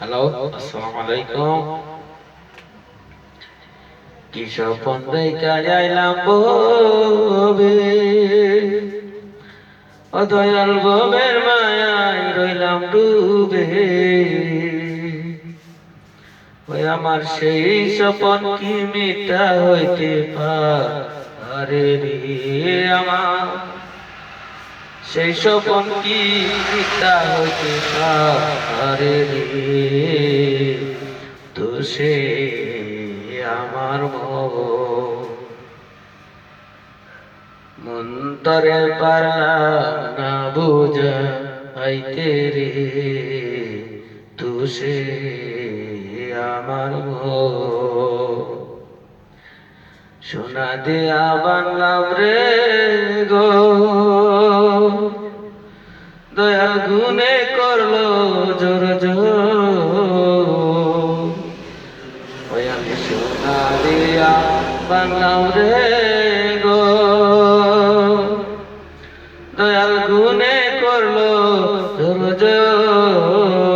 Hello, আসসালামু আলাইকুম। কি স্বপন দেখা যাইলাম ববে, ও দয়াল ববের মায়ায় রইলাম ডুবে। ওই আমার সেই স্বপন কি মিথ্যা হইতে পারে রে? আমার সেই স্বপন কি মিথ্যা হইতে পারে রে? তো সে আমার মন্তরে পারলাম না বুঝাইতে রে। তো সে আমার সোনা দিয়া বানলাম রে গো, দয়া গুনে করলো জোর জোর। ওই আমি সোনা দিয়া বানলাম রে গো, দয়াল গুনে করলো জোর জোর।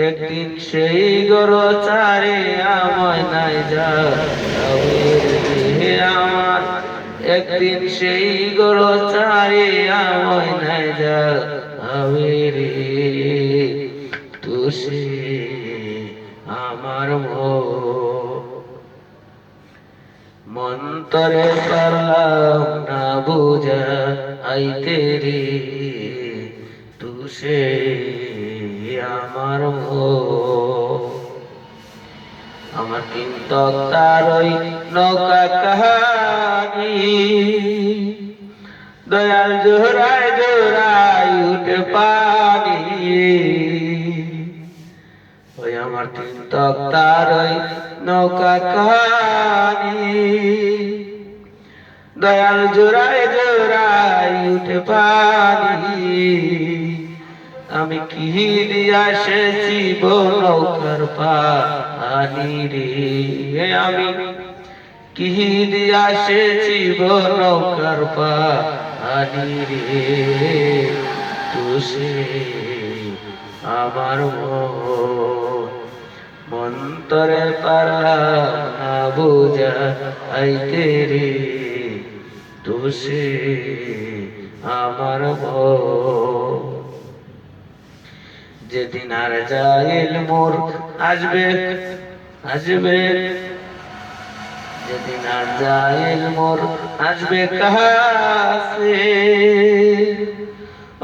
একদিন সেই গর চারে আমায় নাই যাবে রে আমার, একদিন সেই গর চারে আমায় নাই যাবে রে। তো সে আমার মন্তরে পারলাম না বুঝাইতে রে। তো সে আমার আমার কিন্তু তার ওই নৌকা কাহানি, দয়াল জোড়ায় জোড়ায় উঠে পানি। ওই আমার কিন্তু তার ওই নৌকা কাহানি, দয়াল জোড়ায় জোড়ায় উঠে পানি। আমি কি দিয়া সেছি নৌকার পানি রে? আমি কি দিয়া সেছি নৌকার পানি রে? তো সে আমার মন্তরে পারলাম না বুঝাইতে রে। তো সে আমার যেদিন আর যাইল মোর আসবে আসবে, যেদিন আর যাইল মোর আসবে কাছে,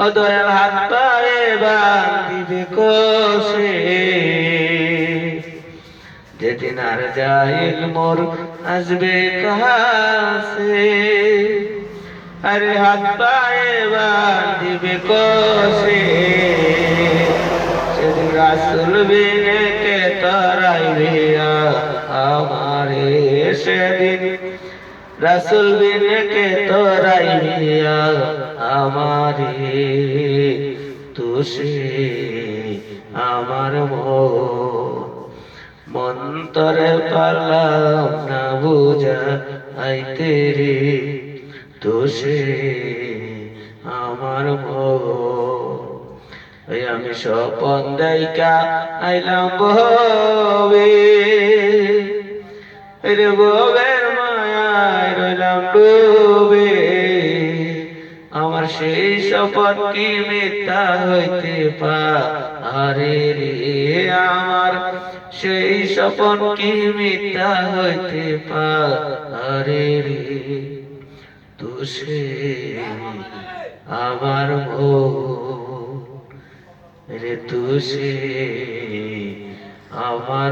ও দয়াল হাত পায়ে বান্ধিবে কষে। যেদিন আর যাইল মোর আসবে কাছে, আরে হাত পায়ে বান্ধিবে কষে। সেদিন রাসুল বিনে কে তরাইবে আমারে, সেদিন রাসুল বিনে কে তরাইবে আমারে। তো সে আমার মন্তরে পারলাম না বুঝাইতে রে। তো সে আমার ওই আমি স্বপন দেখা আইলাম ববে, রে ববের মায়ায় রইলাম ডুবে। আমার সেই স্বপন কি মিথ্যা হইতে পারে রে? আমার সেই স্বপন কি মিথ্যা হইতে পারে রে? তো সে আমার রে। তো সে আমার